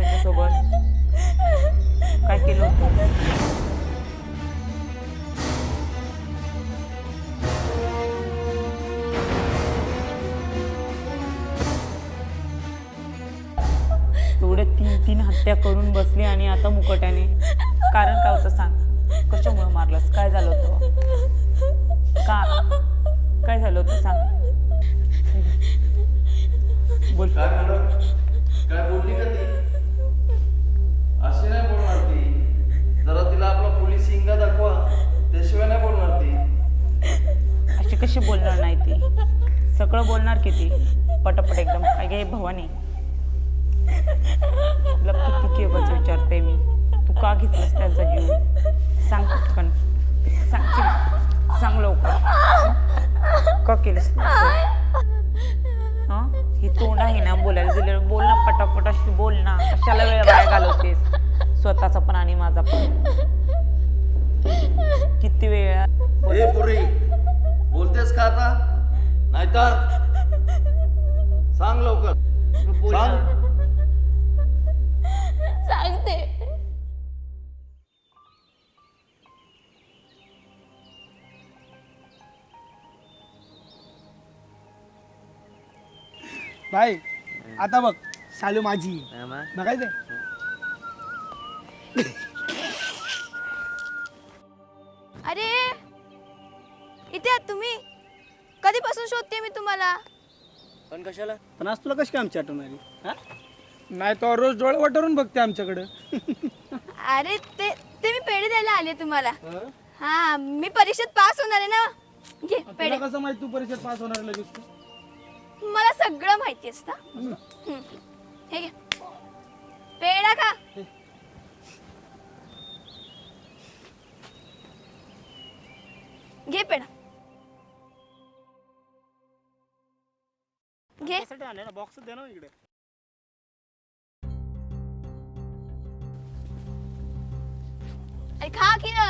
त्याच्यासोबत? काय केलं होतं? एवढे 3 हत्या करून बसली आणि आता मुकट्याने. कारण काय होतं सांग? कशामुळे मारलंस? काय झालं होतं? का काय झालं होतं सांग? बोल. काय मॅडम, काय बोलली का ती? असे नाही बोलणार ती. जरा तिला आपला पोलीस हिंगा दाखवा, त्याशिवाय नाही बोलणार ती. अशी कशी बोलणार नाही ती? सगळं बोलणार किती पटापट एकदम. काय गे भवानी, तुला किती केवच विचारते मी, तू का घेतलंस त्यांचा जीव? सांग पटकन, सांग लवकर. का केलंस? हा, हे तोंड आहे ना बोलायला दिलं, बोल ना पटापट. अशी बोल ना, कशाला वेळ वाया घालवतेस? स्वतःचा पण आणि माझा पण. किती वेळ? ए पुरी, बोलतेस का आता? नाहीतर सांग लवकर. सांग. सांगते. भाई आता बघ, शालू माझी बघायचंय. अरे इथे आहात तुम्ही? कधीपासून शोधते मी तुम्हाला. पण कशाला? पण आज तुला कशी काय आमची आठवण आली? हा? नाही तर रोज डोळे वाटरून बघते आमच्याकडे. अरे ते मी पेढे द्यायला आले तुम्हाला. हा, मी परीक्षेत पास होणार आहे ना. घे पेढे. तुला कसं माहित तू परीक्षेत पास होणार लगेच तू? मला सगळं माहिती असतं. हे घे पेढा खा. घे पेढा घे. बॉक्स दे ना इकडे. अरे खा की ना.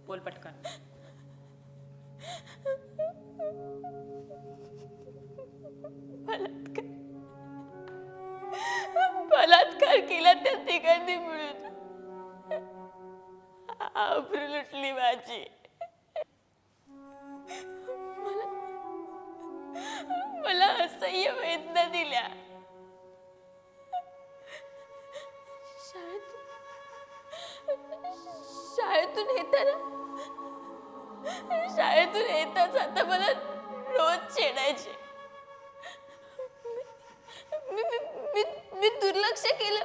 बोल पटकन. बलात्कार केला त्या तिघांनी मिळून. आबरू लुटली माझी. मला असह्य वेदना दिल्या. शाळेतून येताच आता मला रोज छेडायचे. मी दुर्लक्ष केलं,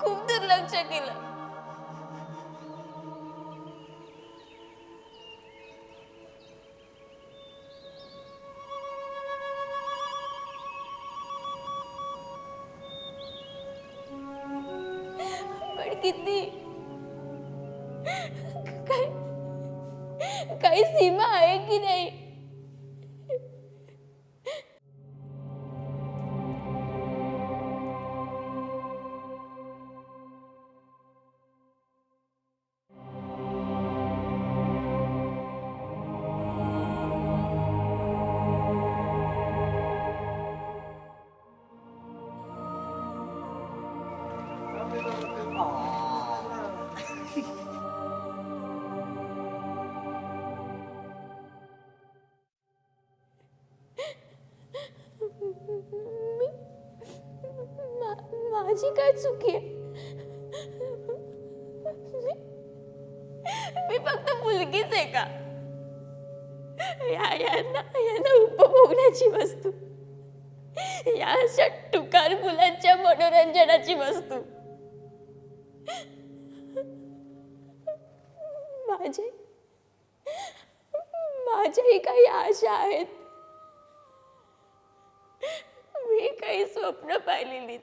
खूप दुर्लक्ष केलं. पण किती काही सीमा आहे की नाही? माझी काय चुकी आहे? फक्त मुलगीच आहे का? यांना उपभोगण्याची वस्तू, या अशा टुकार मुलांच्या मनोरंजनाची वस्तू. माझ्याही काही आशा आहेत, मी काही स्वप्न पाहिलेली.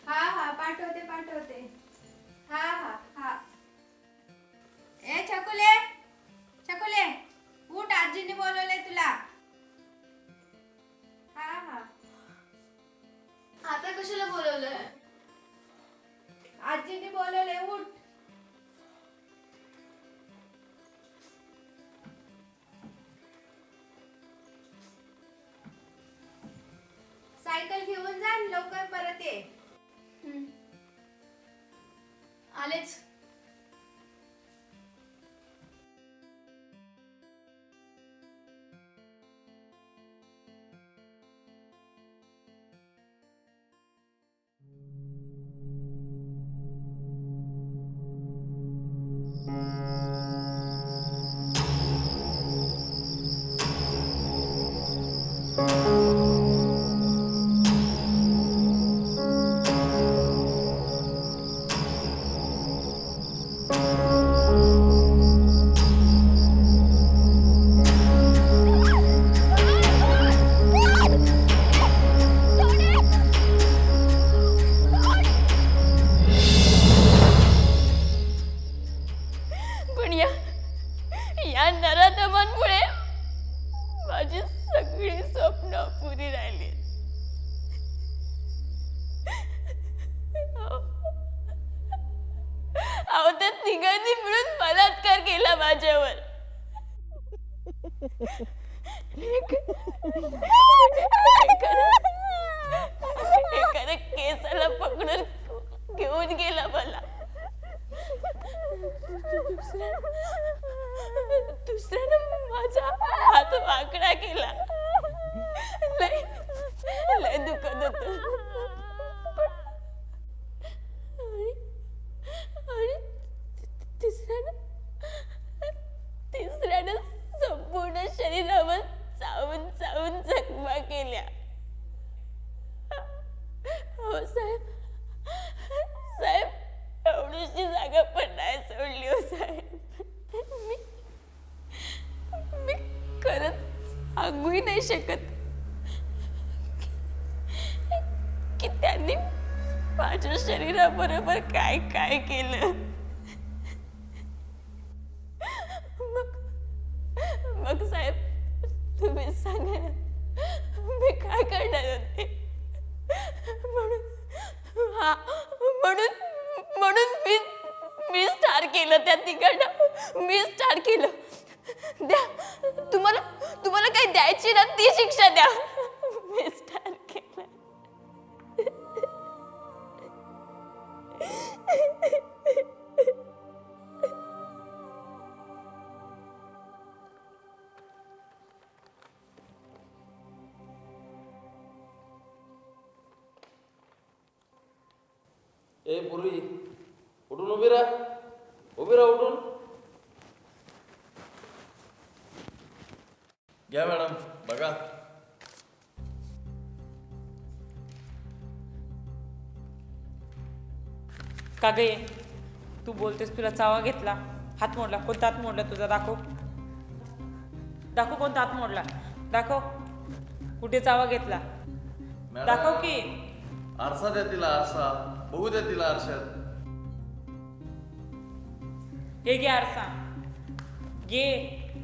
हा पाठवते. हा. ए छकुले उठ, आजीने बोलवलंय तुला. हा. आता कशाला बोलवलंय? आजीने बोलवलंय, उठ. सायकल घेऊन जा आणि लवकर परत ये. आलेच. पण या नराधमांमुळे माझी सगळी स्वप्न अपुरी राहिली. अहो, त्या तिघांनी मिळून बलात्कार केला माझ्यावर. एखाद्या केसाला पकडून घेऊन गेला मला. दुसऱ्यानं माझा हात वाकडा केला. लय दुखत होत. आणि तिसऱ्यानं संपूर्ण शरीरावर चावून जखमा केल्या. हो साहेब, एवढीशी जागा पण नाही सोडली हो साहेब. मी खरंच सांगूही नाही शकत की त्यांनी माझ्या शरीराबरोबर काय काय केलं. मग साहेब, तुम्ही सांगा ना, मी काय करणार होते? म्हणून मी स्टार केलं त्या तिघांना. मी स्टार केलं. द्या, तुम्हाला काही द्यायची ना ती शिक्षा द्या. मी स्टार केलं. ए पूर्वी, उठून उभी राहा उठून. घ्या मॅडम, बघा. का गे, तू बोलतेस तुला चावा घेतला, हात मोडला. कोणता हात मोडला तुझा? दाखव कोणता हात मोडला. दाखव, कुठे चावा घेतला? दाखव की. आरसा द्या तिला, आरसा बघू द्या तिला आरशात. हे घे आरसा, घे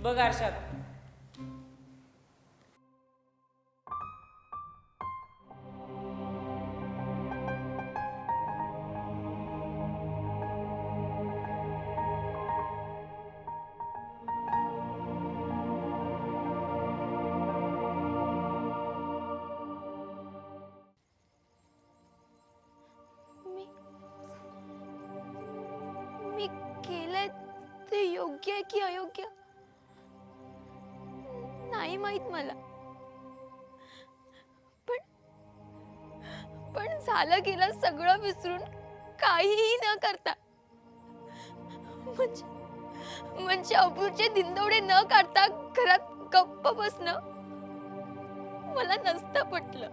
बघ आरशात. मी केलंय ते योग्य आहे की अयोग्य नाही माहित मला, झालं गेलं सगळं विसरून काहीही न करता म्हणजे अब्रूचे दिंडोडे न काढता घरात गप्प बसणं मला नसतं पटलं.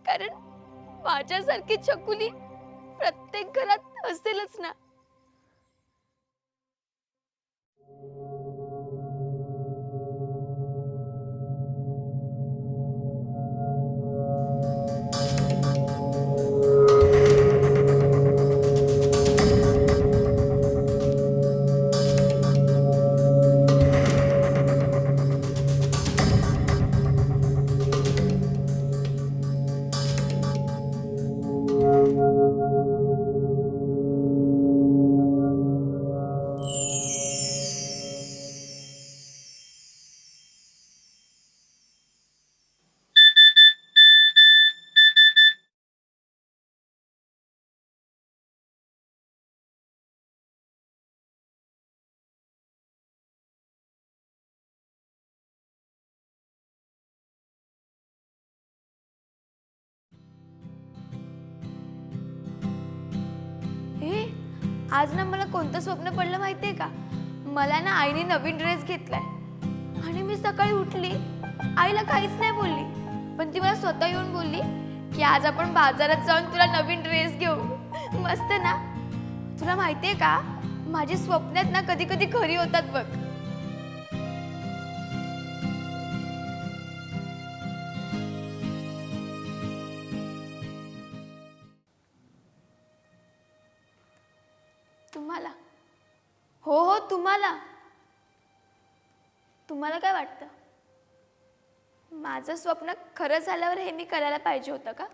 कारण माझ्यासारखी छकुली प्रत्येक घरात असेलच ना. आज ना मला कोणतं स्वप्न पडलं माहितीये का? मला ना आईने नवीन ड्रेस घेतलाय आणि मी सकाळी उठली, आईला काहीच नाही बोलली, पण ती मला स्वतः येऊन बोलली की आज आपण बाजारात जाऊन तुला नवीन ड्रेस घेऊ. मस्त ना. तुला माहितीये का, माझी स्वप्नात ना कधी कधी खरी होतात बघ. तुम्हाला हो तुम्हाला काय वाटतं? माझं स्वप्न खरं झाल्यावर हे मी करायला पाहिजे होतं का?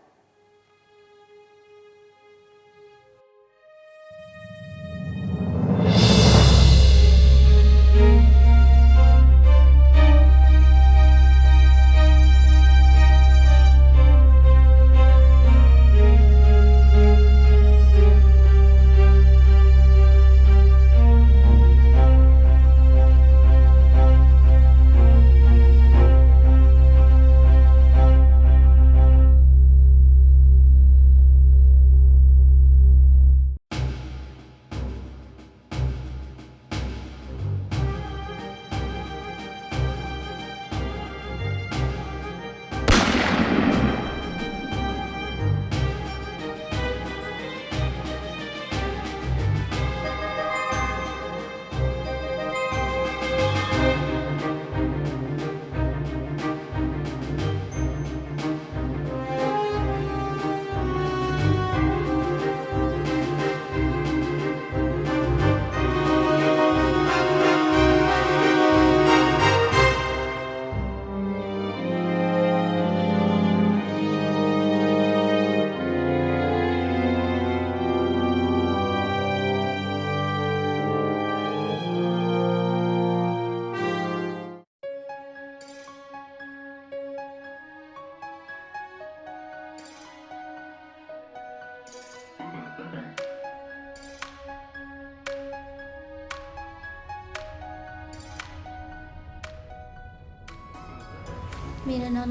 मेरा नाम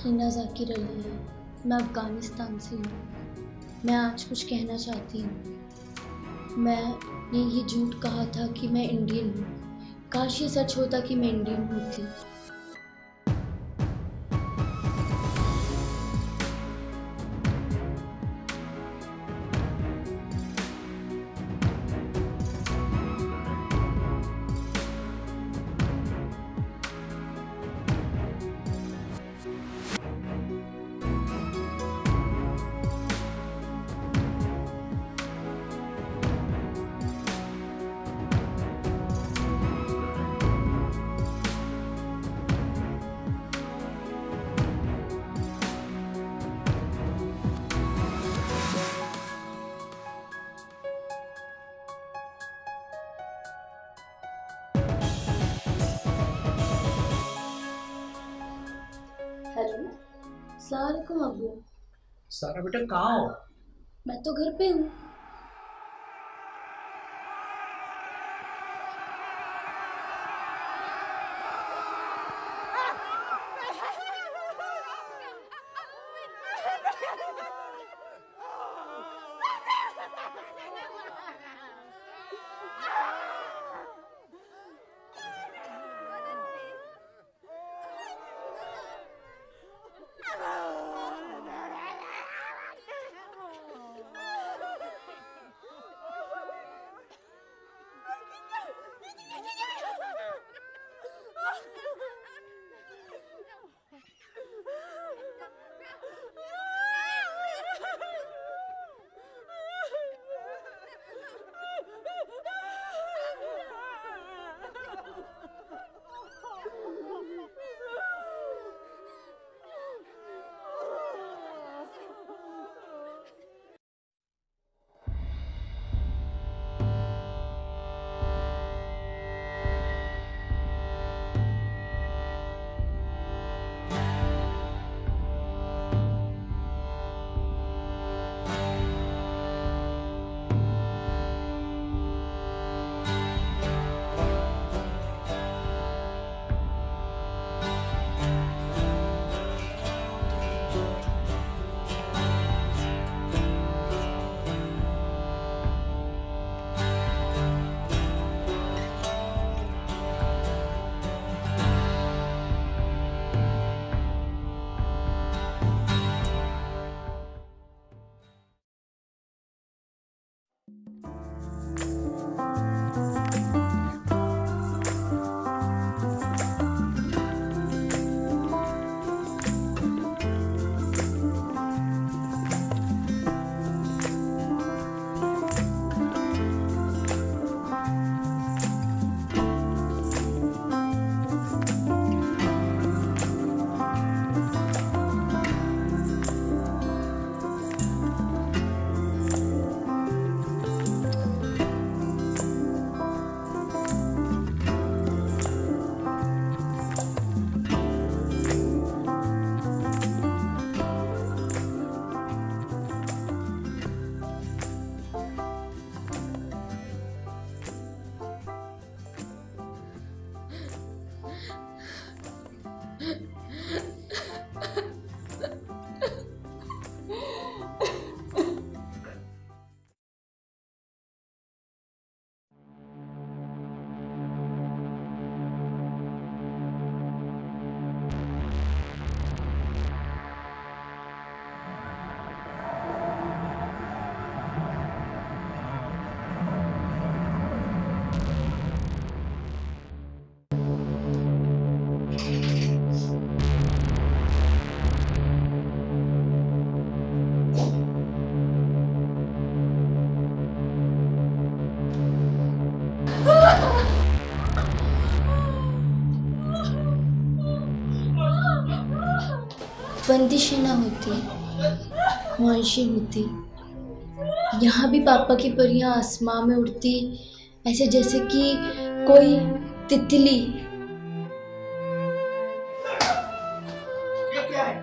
हिना जाकिर अली है। मैं अफ़गानिस्तान से हूँ। मैं आज कुछ कहना चाहती हूँ। मैंने ये झूठ कहा था कि मैं इंडियन हूँ। काश ये सच होता कि मैं इंडियन होती। हेलो, अस्सलाम वालेकुम अब्बू। सारा बेटा कहाँ हो? मैं तो घर पे हूँ। बंदिशें ना होती, ख्वाहिशें होती। यहाँ भी पापा की परियां आसमां में उड़ती, ऐसे जैसे कि कोई तितली। ये क्या है?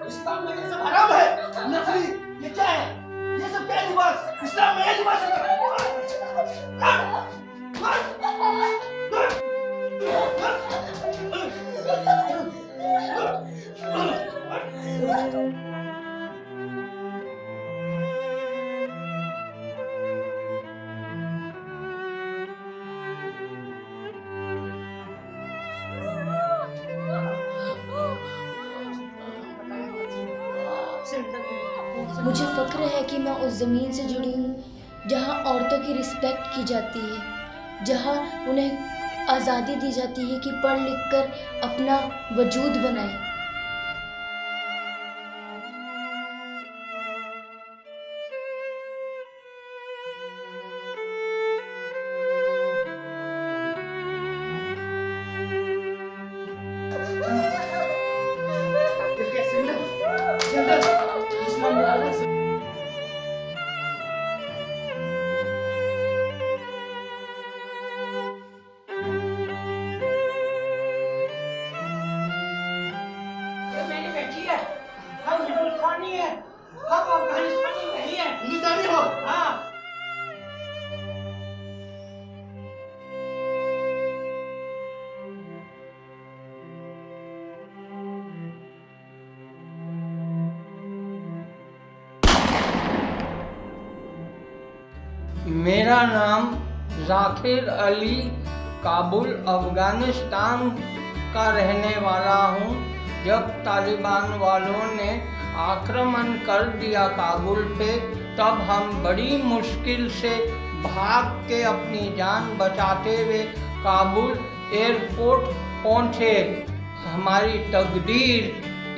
इस्लाम में ये सब हराम है। नफरी, ये क्या है? ये सब क्या है लिबास? इस्लाम में ये लिबास है। मुझे फ़क्र है कि मैं उस ज़मीन से जुड़ी हूँ जहाँ औरतों की रिस्पेक्ट की जाती है, जहाँ उन्हें आज़ादी दी जाती है कि पढ़ लिख कर अपना वजूद बनाएं। ये क्या सिंदर? इस्लाम में अलग से मेरी बेटी है, हम हिंदुस्तानी है, हम अफगानिस्तानी नहीं है। हिंदुस्तानी हो? हाँ। मेरा नाम जाकिर अली, काबुल अफगानिस्तान का रहने वाला हूँ। जब तालिबान वालों ने आक्रमण कर दिया काबुल पे, तब हम बड़ी मुश्किल से भाग के अपनी जान बचाते हुए काबुल एयरपोर्ट पहुँचे। हमारी तकदीर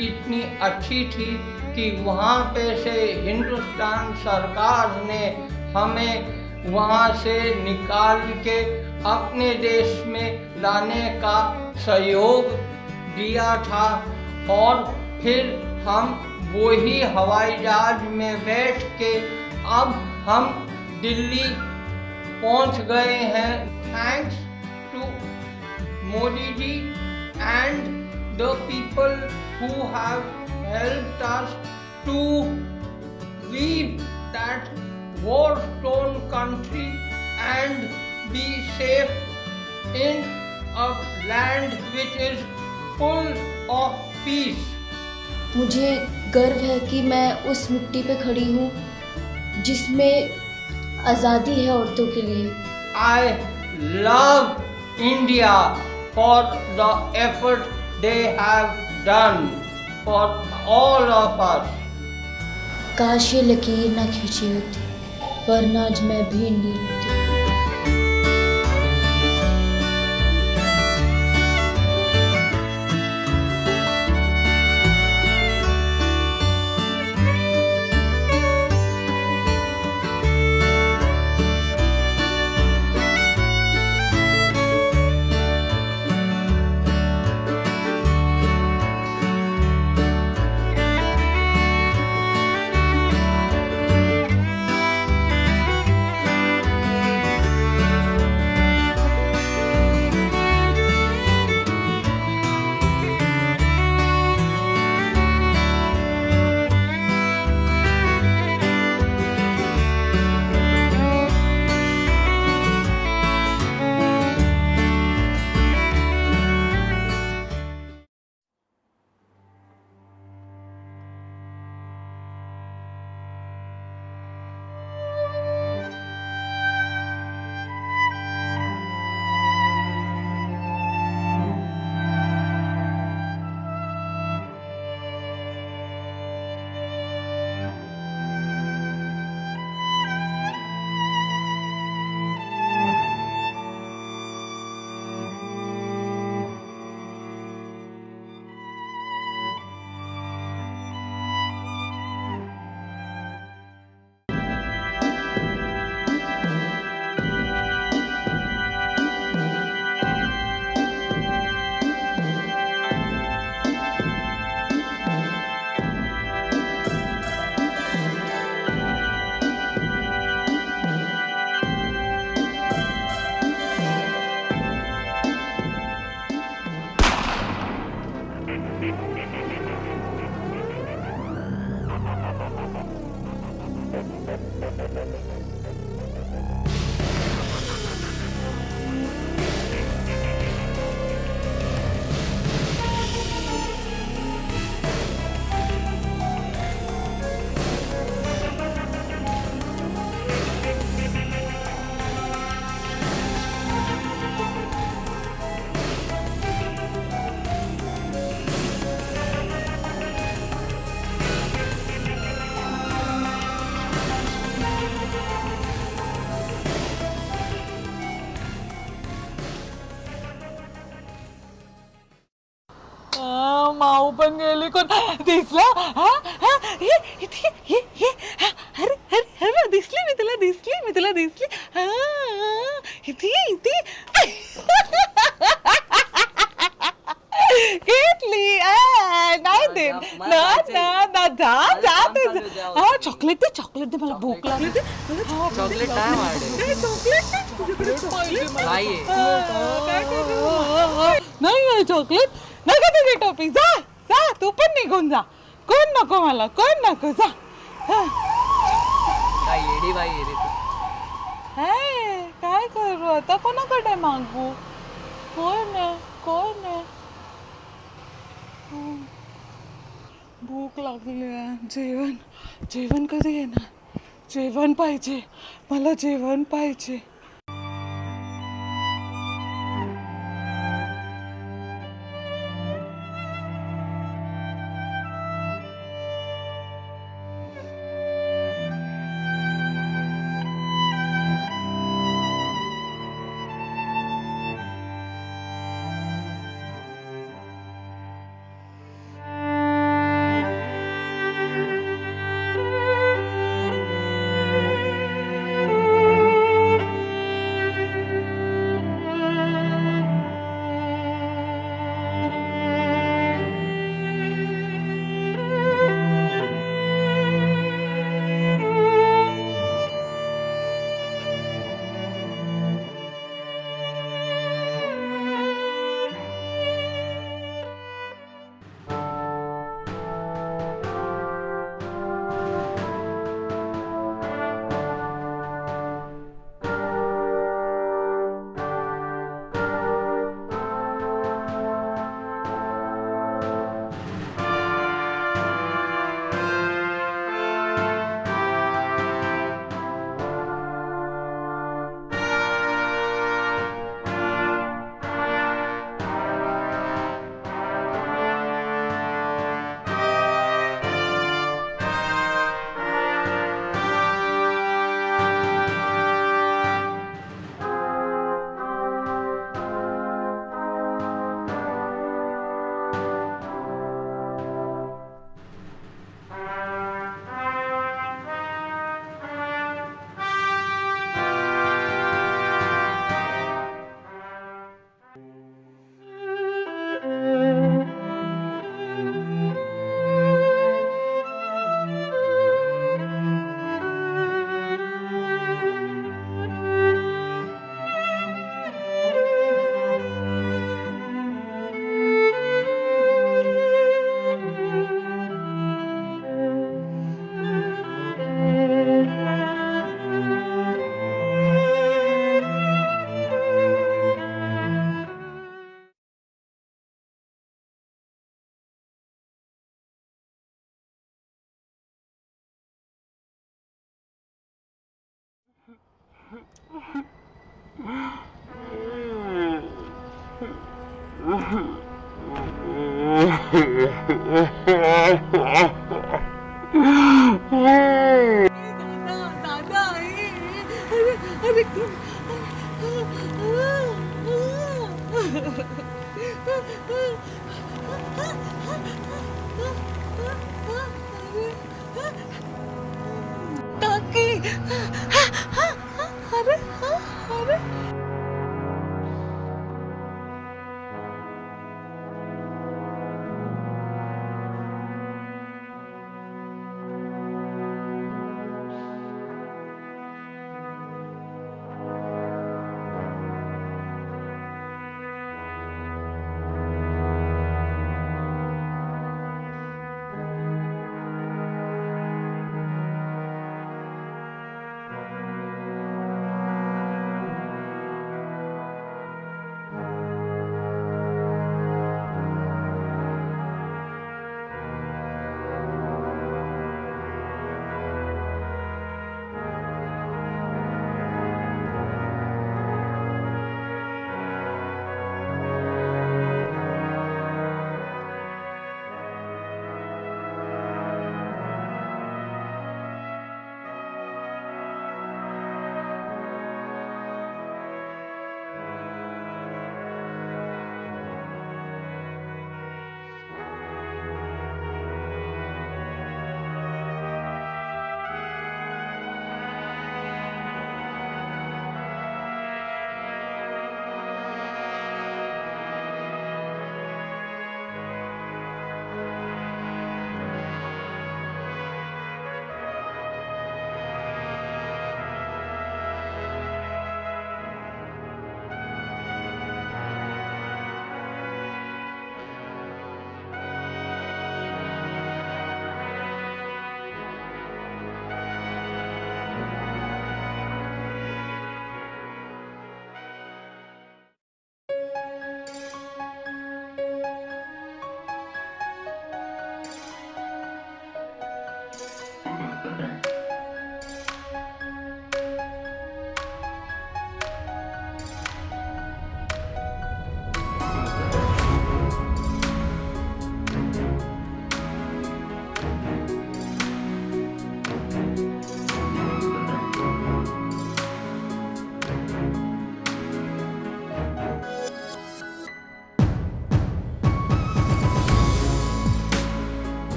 इतनी अच्छी थी कि वहाँ पे से हिंदुस्तान सरकार ने हमें वहाँ से निकाल के अपने देश में लाने का सहयोग दिया था, और फिर हम वही हवाई जहाज में बैठ के अब हम दिल्ली पहुँच गए हैं। Thanks to Modi ji and the people who have helped us to leave that war-torn country and be safe in a land which is full of peace. मुझे गर्व है कि मैं उस मिट्टी पे खड़ी हूँ जिसमें आज़ादी है औरतों के लिए। I love India for the effort they have done for all of us. काश ये लकीर ना खींची होती, वरना आज मैं भी इंडियन होती। माऊ पण गेली कोण दिसला अरे अरे अरे दिसली मी तुला दिसली इथे घेतली नाही दे ना चॉकलेट दे मला भूक लागली चॉकलेट काय नाही चॉकलेट नका तुझे टॉपिक जा तू पण निघून जा कोण नको मला कोण नको जा काय येडी बाई आहे रे तू. काय करू आता कोणाकडे मागू कोण आहे भूक लागली आहे जेवण कधी येणार जेवण पाहिजे मला जेवण पाहिजे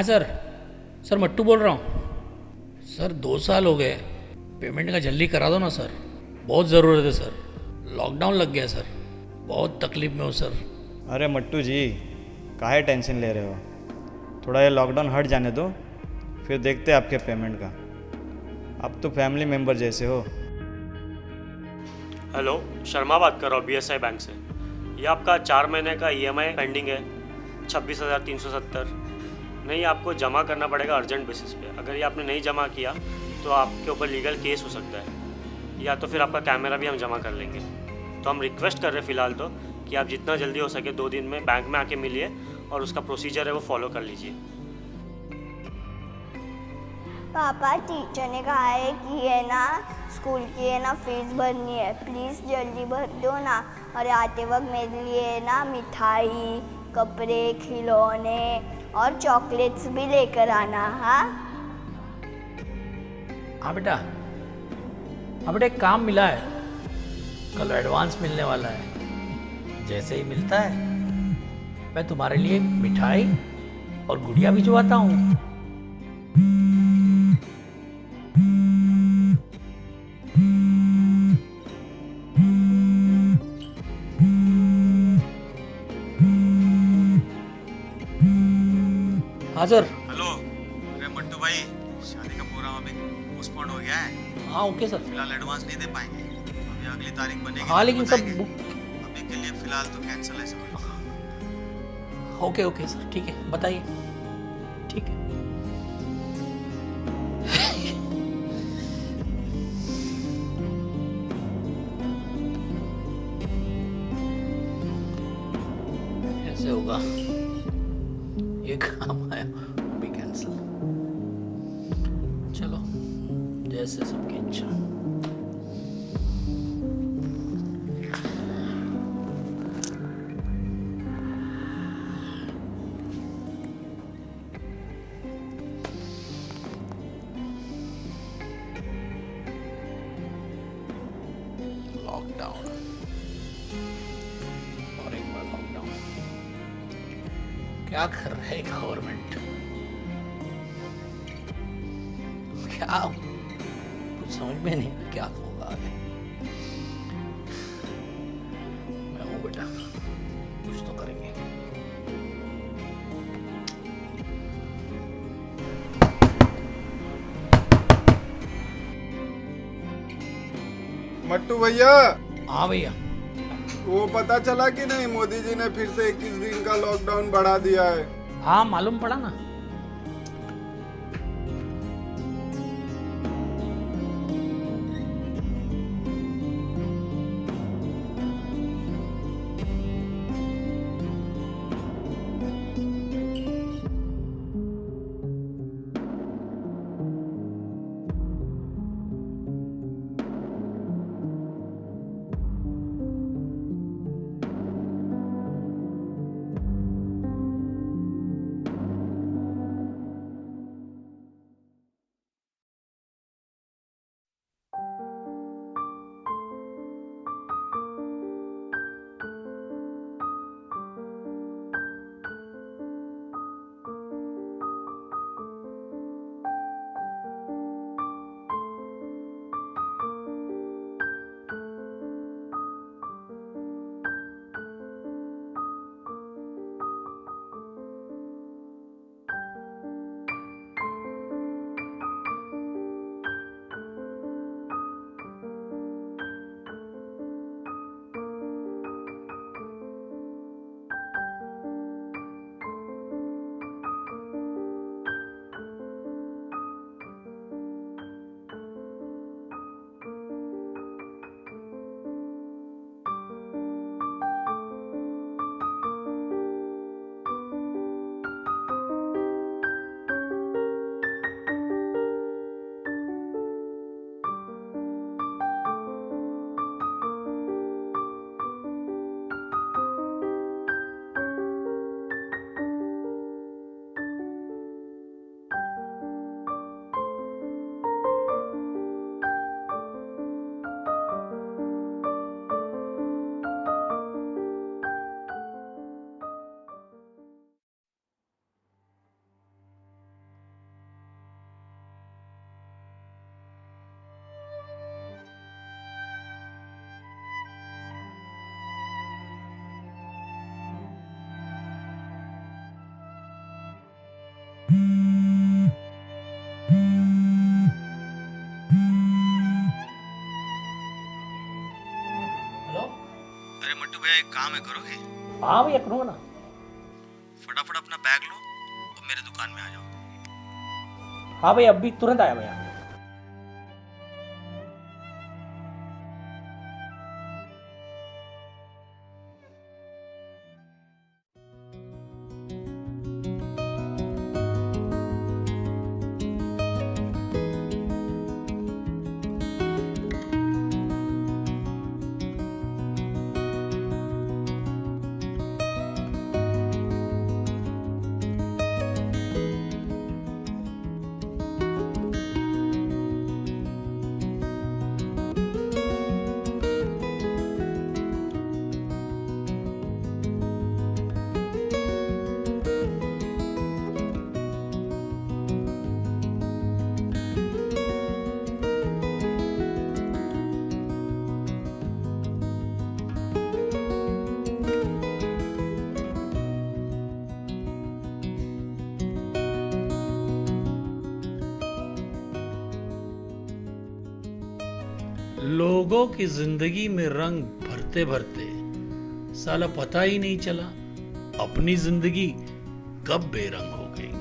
हाँ सर, सर मट्टू बोल रहा हूँ। सर 2 साल हो गए, पेमेंट का जल्दी करा दो ना सर, बहुत ज़रूरत है सर। लॉकडाउन लग गया सर, बहुत तकलीफ में हूँ सर। अरे मट्टू जी, काहे टेंशन ले रहे हो? थोड़ा ये लॉकडाउन हट जाने दो, फिर देखते हैं आपके पेमेंट का। आप तो फैमिली मेंबर जैसे हो। हेलो, शर्मा बात कर रहा हूँ BSI बैंक से। ये आपका 4 महीने का EMI पेंडिंग है 26,370। नहीं, आपको जमा करना पड़ेगा अर्जेंट बेसिस पे। अगर ये आपने नहीं जमा किया तो आपके ऊपर लीगल केस हो सकता है, या तो फिर आपका कैमरा भी हम जमा कर लेंगे। तो हम रिक्वेस्ट कर रहे हैं फ़िलहाल तो कि आप जितना जल्दी हो सके 2 दिन में बैंक में आके मिलिए और उसका प्रोसीजर है वो फॉलो कर लीजिए। पापा, टीचर ने कहा है कि है ना स्कूल की है ना फीस भरनी है, प्लीज़ जल्दी भर दो ना। और आते वक्त मेरे लिए है ना मिठाई, कपड़े, खिलौने और चॉकलेट्स भी लेकर आना। हाँ हाँ बेटा, हाँ बेटा, एक काम मिला है, कल एडवांस मिलने वाला है। जैसे ही मिलता है मैं तुम्हारे लिए मिठाई और गुड़िया भिजवाता हूँ। हाँ सर। हेलो, अरे मट्टू भाई, शादी का प्रोग्राम अभी पोस्टपोन्ड हो गया है। हाँ ओके सर। फिलहाल एडवांस नहीं दे पाएंगे, अभी अगली तारीख बनेगी। हाँ लेकिन सब अभी के लिए फिलहाल तो कैंसिल है सब। ओके ओके सर, ठीक है, बताइए। ठीक है। ऐसे होगा, ये काम आया भी कैंसिल। चलो, जैसे सबकी इच्छा। लॉकडाउन और एक बार लॉकडाउन, क्या कर रहा है गवर्नमेंट? क्या कुछ समझ में नहीं क्या होगा आगे। मैं हूं बेटा, कुछ तो करेंगे। मट्टू भैया। हाँ भैया। वो पता चला कि नहीं, मोदी जी ने फिर से 21 दिन का लॉकडाउन बढ़ा दिया है। हाँ मालूम पड़ा ना। अरे मट्टू भैया एक काम है करोगे? हाँ भैया करूँगा ना। फटाफट अपना बैग लो और मेरे दुकान में आ जाओ। हाँ भैया अभी तुरंत आया भैया। लोगों की जिंदगी में रंग भरते भरते साला पता ही नहीं चला अपनी जिंदगी कब बेरंग हो गई।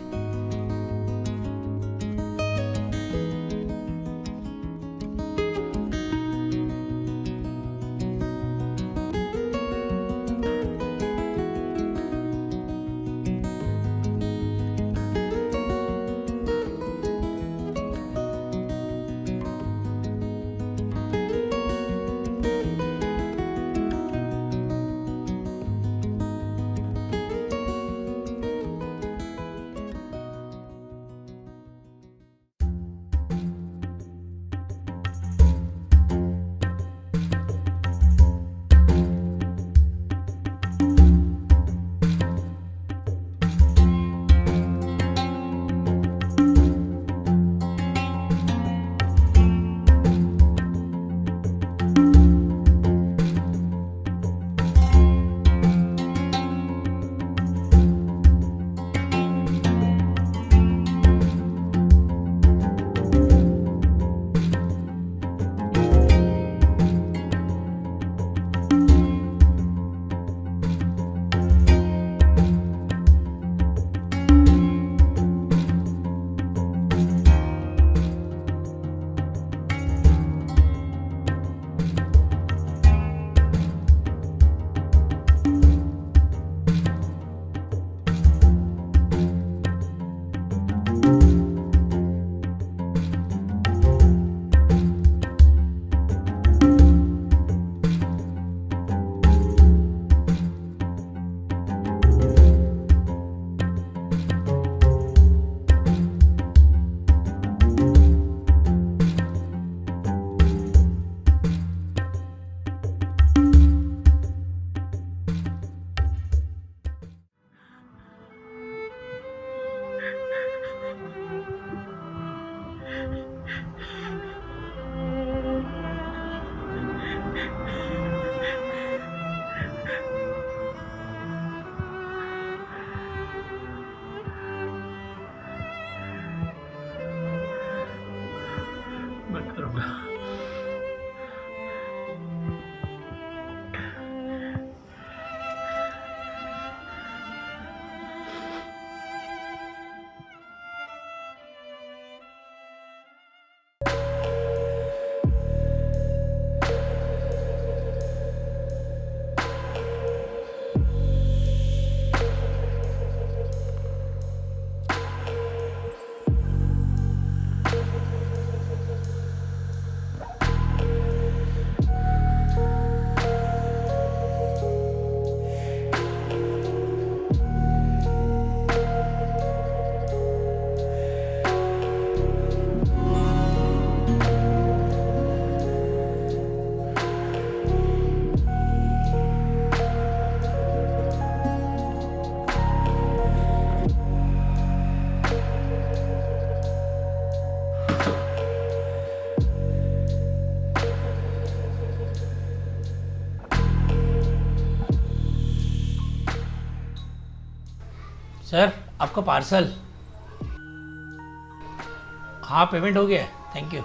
सर आपका पार्सल। हाँ पेमेंट हो गया, थैंक यू।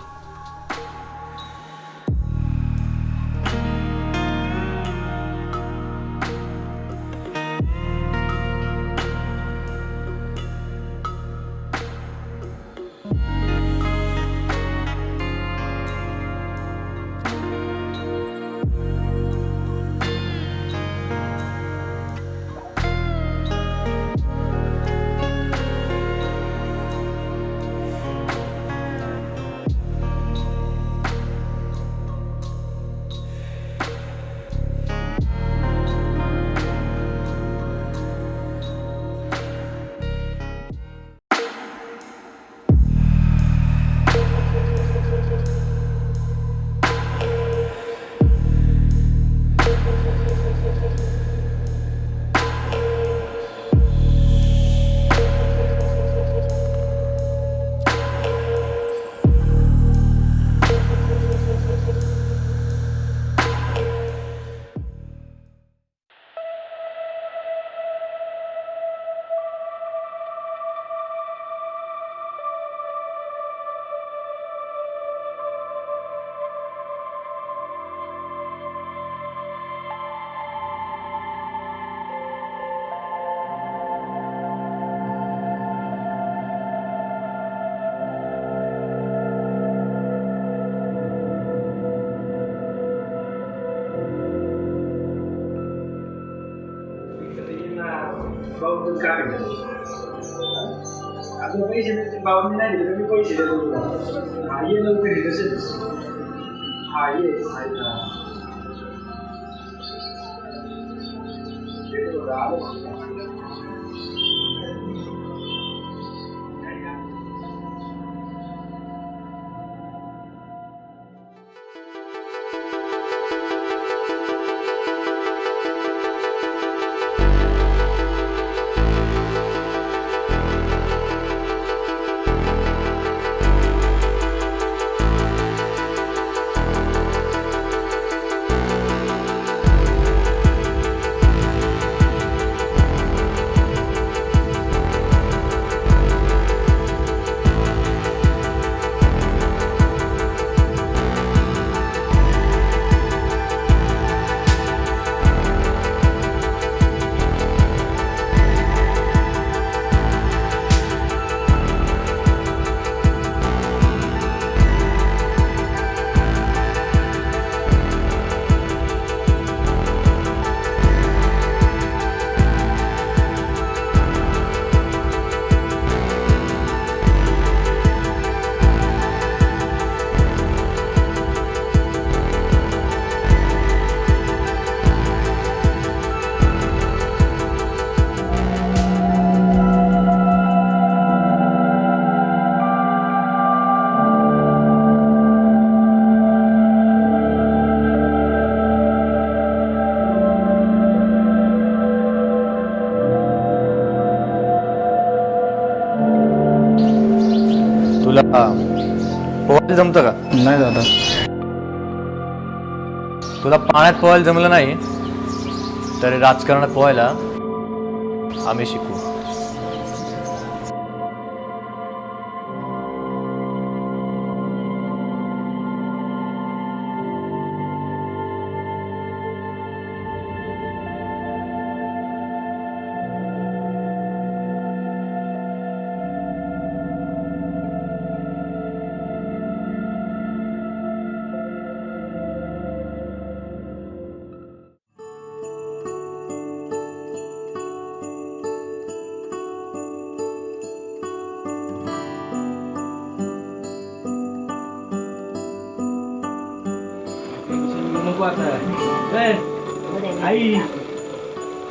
भाऊ काय भेटलं आपले पैसे मिळतील भाऊनी नाही दिले तर मी पैसे देतो तुला हा ये लवकर ये तसेच हा ये तुला पोहायला जमतं का? नाही दादा. तुला पाण्यात पोहायला जमलं नाही तरी राजकारणात पोहायला आम्ही शिकू. नको आता. आई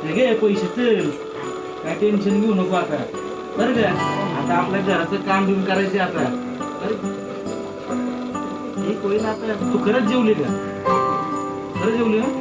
हे घे पैसे चल, काय टेन्शन घेऊ नको आता बरं का. आता आपल्या घराचं काम बिम करायचं आता. हे होईल आता. तू खरंच जेवली का? खरंच जेवली ना?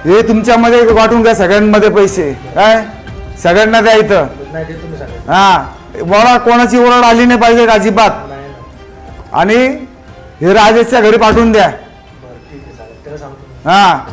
हे तुमच्यामध्ये वाटून घ्या सगळ्यांमध्ये पैसे, काय सगळ्यांना द्या इथं. नाही ते तुम्ही सांगा. हा मला कोणाची ओरड आली नाही पाहिजे अजिबात. आणि हे राजेशच्या घरी पाठवून द्या. बरं ठीक आहे चालेल, त्याला सांगतो. हा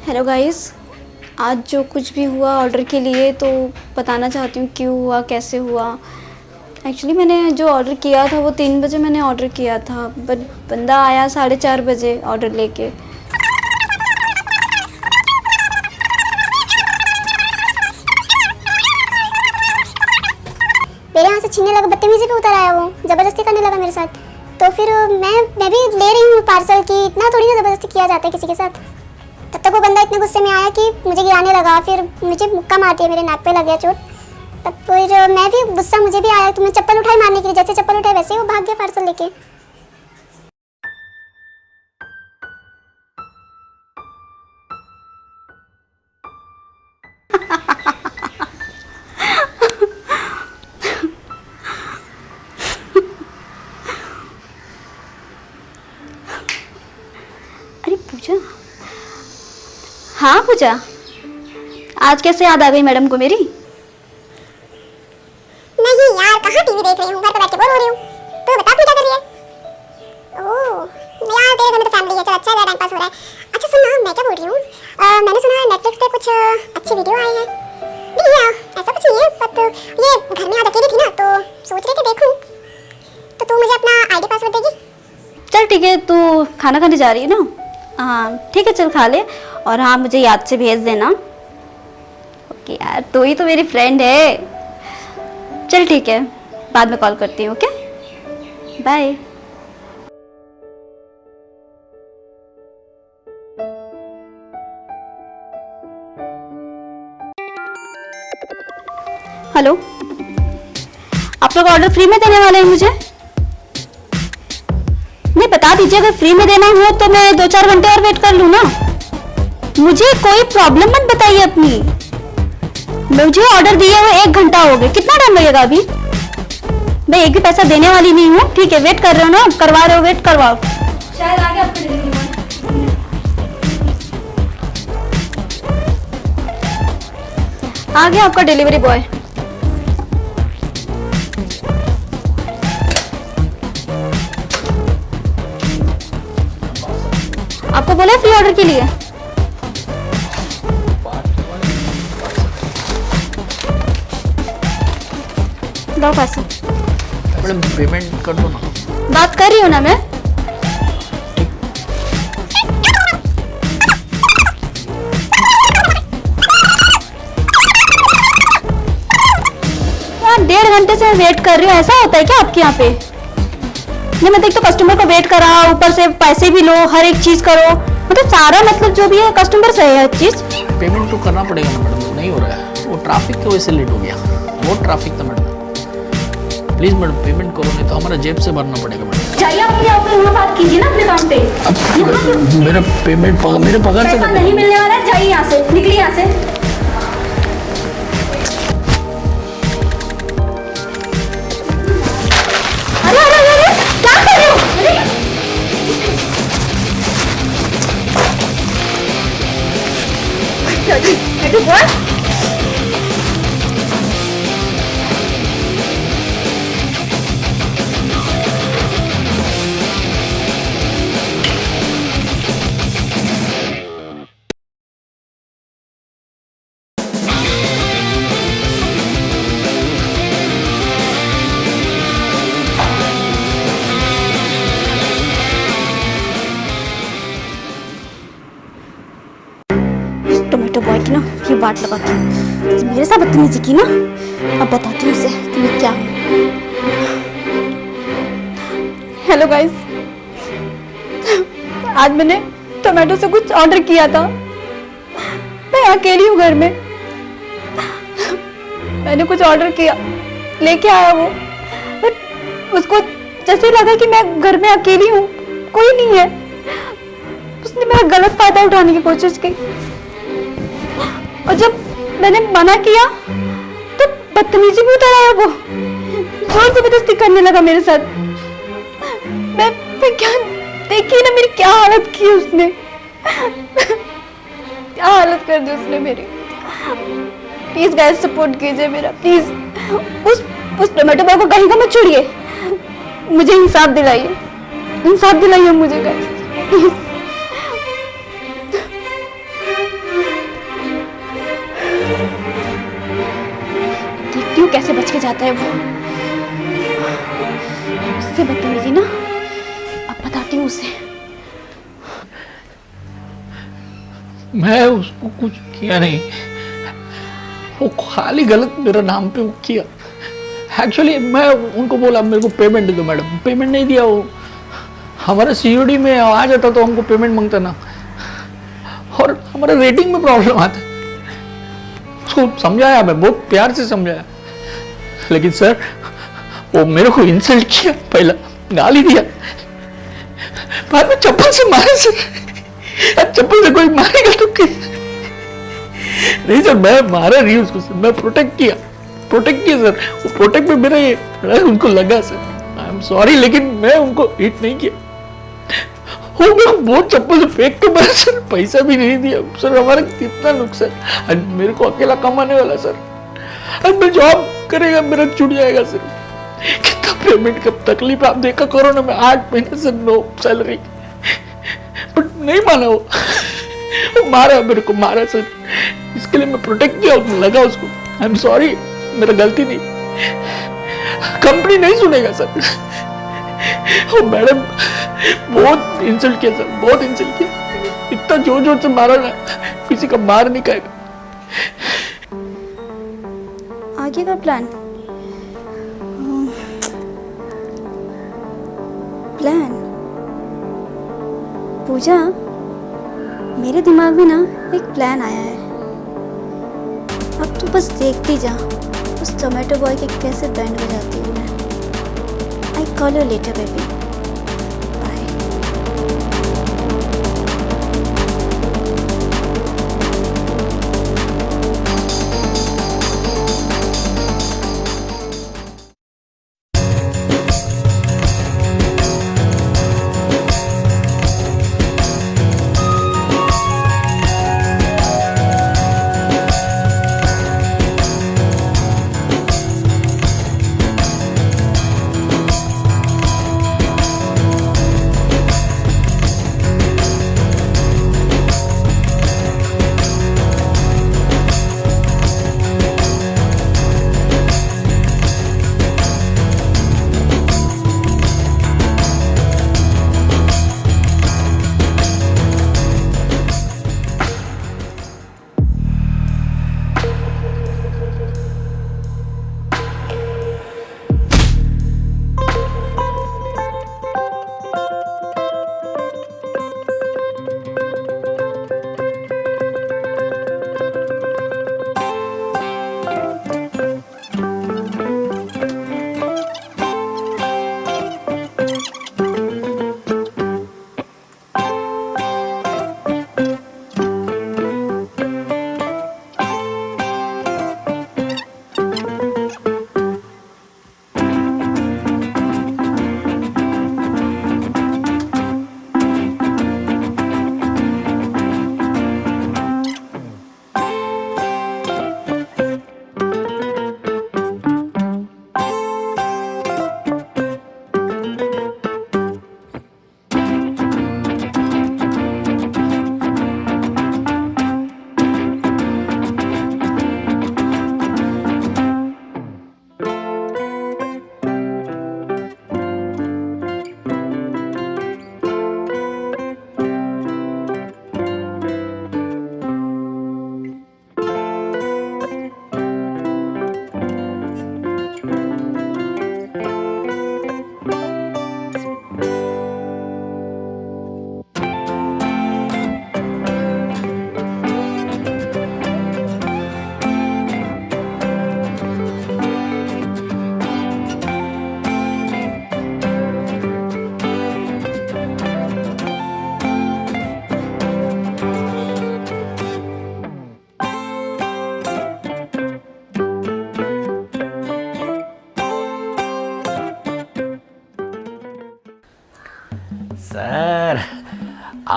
हेलो गाइस, आज जो कुछ भी हुआ ऑर्डर के लिए तो बताना चाहती हूँ क्यों हुआ, कैसे हुआ। एक्चुअली मैंने जो ऑर्डर किया था वो 3 बजे मैंने ऑर्डर किया था, बट बंदा आया 4:30 बजे ऑर्डर लेके। मेरे यहाँ से छीनने लगा, बदतमीजी पे उतर आया, वो ज़बरदस्ती करने लगा मेरे साथ। तो फिर मैं भी ले रही हूँ पार्सल की, इतना थोड़ी ना ज़बरदस्ती किया जाता है किसी के साथ। तब तक वो बंदा इतने गुस्से में आया कि मुझे गिराने लगा, फिर मुझे मुक्का मार दिया, मेरे नाक पे लग गया चोट। तब फिर मैं भी गुस्सा मुझे भी आया, तो मैं चप्पल उठाई मारने के लिए, जैसे चप्पल उठाई वैसे ही वो भाग गया पार्सल लेके। अरे पूजा, हाँ पूजा, आज कैसे याद आ गई मैडम को मेरी? नहीं यार, कहाँ टीवी देख रही हूँ, घर पे बैठ के बोर हो रही हूँ। तू बता तू क्या कर रही है? ओह यार, तेरे घर में तो फैमिली है, चल अच्छा है, टाइम पास हो रहा है। अच्छा सुन ना, मैं क्या बोल रही हूँ, मैंने सुना है नेटफ्लिक्स पे कुछ अच्छी वीडियो आई है। नहीं यार, ऐसा कुछ नहीं है, बट ये घर में आज अकेली थी ना, तो सोच रही थी देखूँ। तो तू मुझे अपना आईडी पासवर्ड देगी? चल ठीक है, तू खाना खाने जा रही है ना? हाँ ठीक है, चल खा ले, और हाँ मुझे याद से भेज देना। ओके यार, तू ही तो मेरी फ्रेंड है। चल ठीक है, बाद में कॉल करती हूँ। Okay bye. हेलो, आप लोग ऑर्डर फ्री में देने वाले हैं मुझे? नहीं, बता दीजिए, अगर फ्री में देना हो तो मैं 2-4 घंटे और वेट कर लूँ ना। मुझे कोई प्रॉब्लम मत बताइए अपनी। मुझे ऑर्डर दिए हुए 1 घंटा हो गया, कितना टाइम लगेगा अभी? मैं एक भी पैसा देने वाली नहीं हूँ। ठीक है, वेट कर रहे हो ना, करवा रहे हो, वेट करवाओ। शायद आ गया आपका डिलीवरी बॉय। आ गया आपका डिलीवरी बॉय। आपको बोला फ्री ऑर्डर के लिए? लो पैसे। मैडम पेमेंट कर दो ना। बात कर रही हूँ ना मैं। यार 1.5 घंटे से वेट कर रही हूँ, ऐसा होता है क्या आपके यहाँ पे? नहीं मतलब एक तो कस्टमर को वेट करा, ऊपर से पैसे भी लो, हर एक चीज करो, मतलब सारा मतलब जो भी है कस्टमर से है हर चीज। पेमेंट तो करना पड़ेगा ना मैडम, नहीं हो रहा है, वो ट्रैफिक की वजह से लेट हो गया, बहुत ट्रैफिक था मैडम। प्लीज मैडम पेमेंट करो, नहीं तो हमारा जेब से भरना पड़ेगा मैडम। जाइए अपने यहाँ पे वहाँ बात कीजिए ना अपने काम पे। मेरा पेमेंट मेरे पगार से पैसा नहीं मिलने वाला है, जाइए यहाँ से, निकलिए यहाँ से। अरे अरे अरे अरे, क्या कर रहे हो? अरे what? टोमेटो बॉय की ना ये बात लगा के मेरे साथ बदतमीजी की ना, अब बताती हूँ उसे तुम्हें क्या। हेलो गाइस, आज मैंने टोमेटो से कुछ ऑर्डर किया था। मैं अकेली हूँ घर में, मैंने कुछ ऑर्डर किया, लेके आया वो, बट उसको जैसे लगा कि मैं घर में अकेली हूँ, कोई नहीं है, उसने मेरा गलत फायदा उठाने की कोशिश की। और जब मैंने मना किया तो बदतमीजी में उतर आया वो, जोर जबरदस्ती करने लगा मेरे साथ। मैं क्या देखिए ना मेरी क्या हालत की उसने, क्या हालत कर दी उसने मेरी। प्लीज गाइस सपोर्ट कीजिए मेरा, प्लीज। उस टोमेटो बॉय को कहीं का मत छोड़िए, मुझे इंसाफ दिलाइए मुझे गाइस, प्लीज। देखती हूँ कैसे बच के जाता है वो, उससे बदतमीजी ना अब बताती हूँ उसे। मैं उसको कुछ किया नहीं, वो खाली गलत मेरा नाम पे किया। एक्चुअली मैं उनको बोला मेरे को पेमेंट दे दो मैडम, पेमेंट नहीं दिया वो। हमारा सीओडी में आ जाता तो हमको पेमेंट मांगता ना, और हमारा रेटिंग में प्रॉब्लम आता। उसको समझाया, मैं बहुत प्यार से समझाया, लेकिन सर वो मेरे को इंसल्ट किया, पहला गाली दिया, बाद में चप्पल से मारा। सर अब चप्पल से कोई मारेगा तो कैसे? नहीं सर मैं मारा नहीं उसको सर, मैं प्रोटेक्ट किया सर, वो प्रोटेक्ट में मेरा ये उनको लगा सर, आई एम सॉरी, लेकिन मैं उनको हिट नहीं किया। वो मेरे को बहुत चप्पल से फेंक के मारा सर, पैसा भी नहीं दिया सर, हमारा कितना नुकसान। आज मेरे को अकेला कमाने वाला सर, आज मैं जॉब करेगा मेरा छूट जाएगा सर, कितना पेमेंट का तकलीफ आप देखा कोरोना में, 8 महीने से नो सैलरी, बट नहीं माना वो मारा मेरे को, मारा सर, इसके लिए मैं प्रोटेक्ट किया, लगा उसको। आई एम सॉरी, मेरा गलती नहीं, कंपनी नहीं सुनेगा सर। ओ मैडम बहुत इंसल्ट किया सर, बहुत इंसल्ट किया, इतना जोर जोर से मारा ना, किसी का मार नहीं खाएगा। आगे का प्लान पूजा, मेरे दिमाग में ना एक प्लान आया है, अब तू बस देखती जा उस टोमेटो बॉय के कैसे बैंड बजाती हूँ मैं। I call you later baby.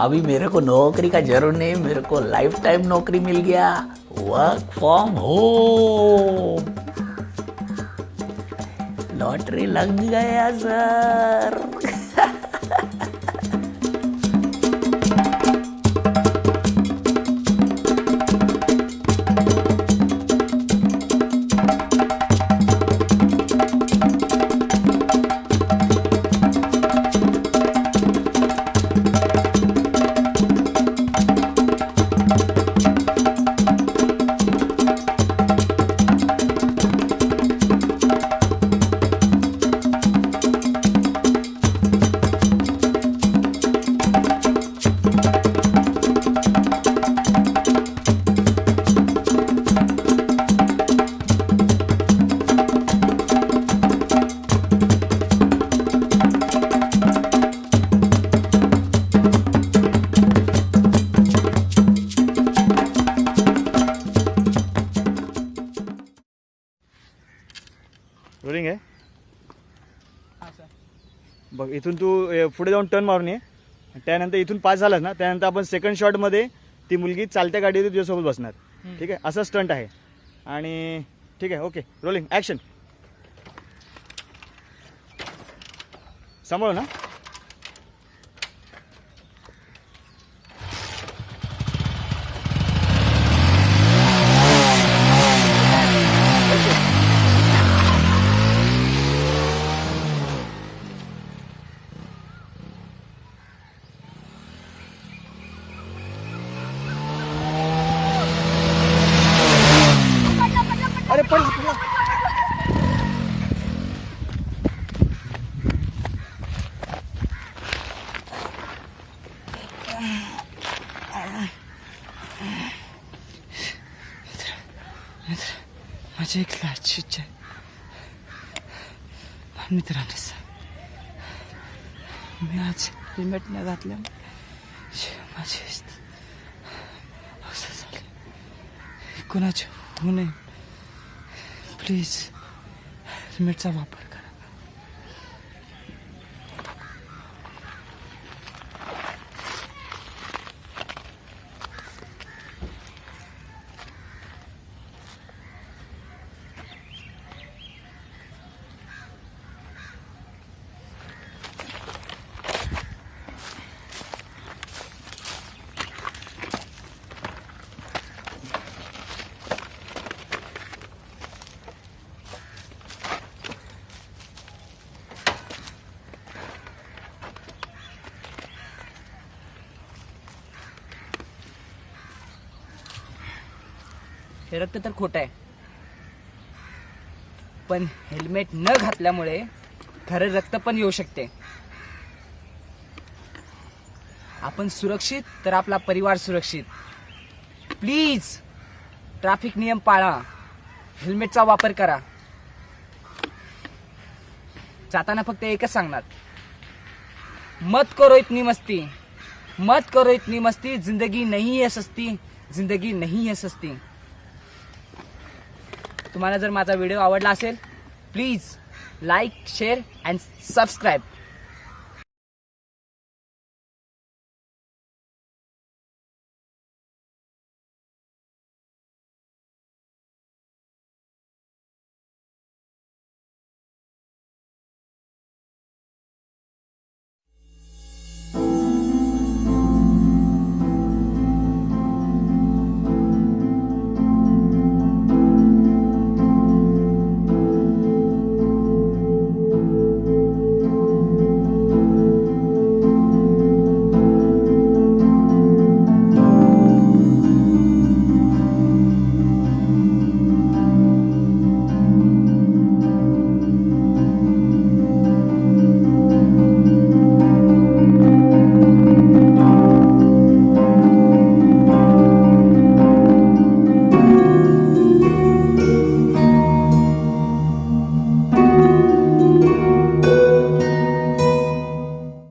अभी मेरे को नौकरी का जरूर नहीं, मेरे को लाइफ टाइम नौकरी mill Gaya, work from home. Lottery लग गया सर। रोलिंग आहे बघ. इथून तू पुढे जाऊन टर्न मारून ये. त्यानंतर इथून पास झालास ना, त्यानंतर आपण सेकंड शॉटमध्ये ती मुलगी चालत्या गाडीवर तुझ्यासोबत बसणार. ठीक आहे, असं स्टंट आहे. आणि ठीक आहे, ओके, रोलिंग ॲक्शन. सांभाळू ना. अरे पण माझी एक लाची इच्छा आहे मित्रांनी. मी आज हेल्मेट न घातल्या माझी असं झालं. कुणाचे होऊ नये, प्लीज हेल्मेटचा वापर करा. हे रक्त तर खोटं आहे, पण हेल्मेट न घातल्यामुळे खरं रक्त पण येऊ शकते. आपण सुरक्षित तर आपला परिवार सुरक्षित. प्लीज ट्रॅफिक नियम पाळा, हेल्मेटचा वापर करा. जाताना फक्त एकच सांगणार, मत करो इतनी मस्ती, मत करो इतनी मस्ती, जिंदगी नहीं है सस्ती, जिंदगी नहीं है सस्ती. तुम्हाला जर माझा व्हिडिओ आवडला असेल, please like, share and subscribe.